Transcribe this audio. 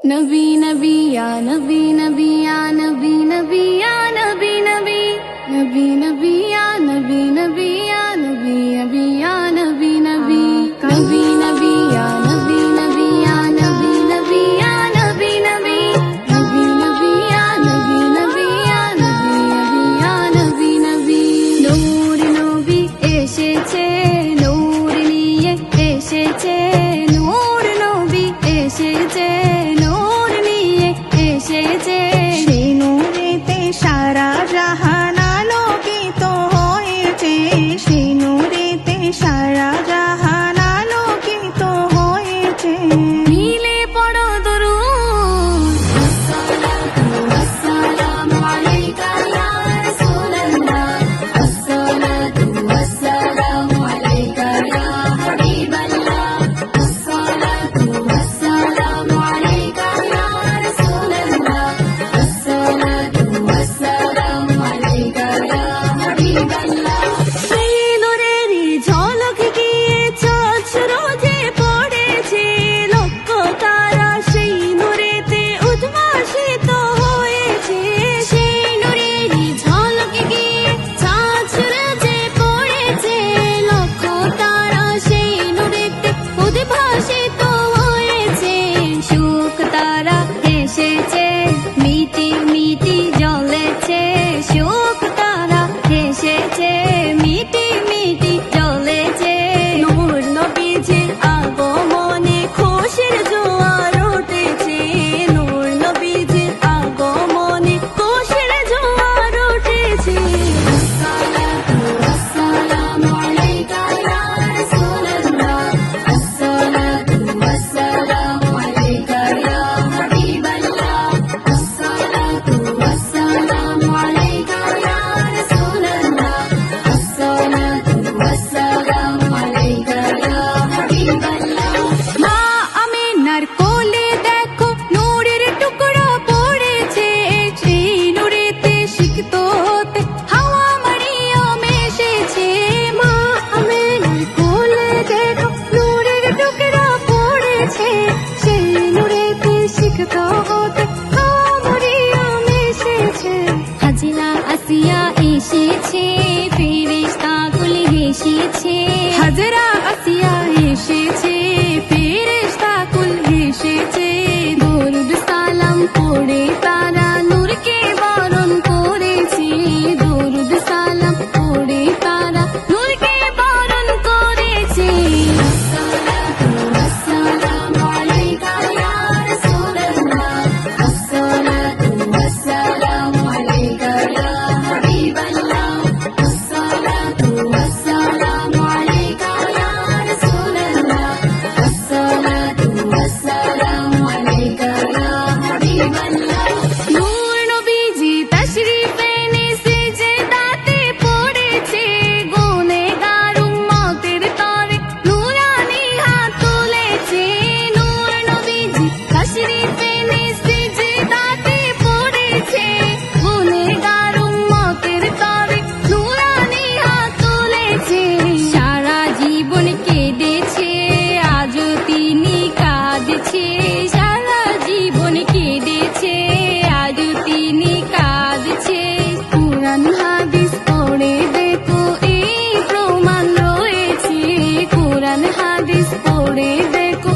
नबी नबी या नबी नबी या नबी नबी या नबी नबी नबी नबी या नबी नबी या नबी नबी या नबी नबी नबी नबी या नबी नबी या नबी नबी या नबी नबी नबी नबी या नबी नबी या नबी नबी या नबी नबी नूर नबी এসেছে নূর নিয়ে এসেছে নূর নবী এসেছে নূর নিয়ে এসেছে সেই নূরেতে সারা জাহান আলোকিত হয়েছে সেই নূরেতে সারা জাহান আলোকিত হয়েছে মিলে পড়ো দরুদ আসসালামু আলাইকা ইয়া রাসূলুল্লাহ আসসালাতু ওয়াসসালামু আলাইকা ইয়া হাবিবাল্লাহ আসসালাতু ওয়াসসালামু আলাইকা ইয়া রাসূলুল্লাহ আসসালাতু ওয়াসসালামু আলাইকা ইয়া হাবিবাল্লাহ সেই নূরেরই ঝলক গিয়ে চাঁদ রোজে পড়েছে লক্ষ তারা সেই নূরেতে উদ্ভাসিত হয়েছে সেই নূরেরই ঝলক গিয়ে চাঁদ রোজে পড়েছে লক্ষ তারা সেই নূরেতে উদ্ভাসিত হয়েছে সুখ তারা এসেছে মিটি মিটি জ্বলেছে সুখ তারা এসেছে মিটি মিটি জ্বলেছে নূর নবীজির আগমনে খুশির জোয়ার উঠেছে নূর নবীজির আগমনে খুশির জোয়ার উঠেছে আসসালাতু ওয়াসসালামু আলাইকা ইয়া রাসূলুল্লাহ আসসালাতু ওয়াসসালামু আলাইকা ইয়া হাবিবাল্লাহ আসসালাতু ওয়াসসালামু আলাইকা ইয়া রাসূলুল্লাহ আসসালাতু ওয়াসসালামু আলাইকা ইয়া হাবিবাল্লাহ মা আমিনার কোলে দেখো নূরের টুকরো পড়েছে সেই নূরেতে সিক্ত হতে হাওয়া মারিয়াম এসেছে মা আমিনার কোলে দেখো নূরের টুকরো পড়েছে সেই নূরেতে সিক্ত হতে হাওয়া মারিয়াম এসেছে হাজিরা আসিয়া এসেছে ফেরেশতাগুলো এসেছে হাজরা আসিয়া এসেছে ফেরেশতাকুল এসেছে দরুদ সালাম পড়ে তারা নূরকে বরণ করেছে দরুদ সালাম পড়ে তারা নূরকে বরণ করেছে আসসালাতু ওয়াসসালামু আলাইকা ইয়া রাসূলুল্লাহ আসসালাতু ওয়াসসালামু আলাইকা ইয়া হাবিবাল্লাহ আসসালাতু ওয়াসসালামু আলাইকা ইয়া রাসূলুল্লাহ আসসালাতু ওয়াসসালামু আলাইকা ইয়া হাবিবাল্লাহ নূর নবীজি তাশরীফ এনে সিজদাতে পড়েছে গুনেহগার উম্মতের তরে নূরানি হাত তুলেছে নূর নবীজি তাশরীফ এনে সিজদাতে পড়েছে গুনেহগার উম্মতের তরে নূরানি হাত তুলেছে সারা জীবন কেঁদেছে আজও তিনি কাঁদছে সারা জীবন কেঁদেছে আজও তিনি কাঁদছে কুরআন হাদিস পড়ে দেখো এই প্রমাণ রয়েছে কুরআন হাদিস পড়ে দেখো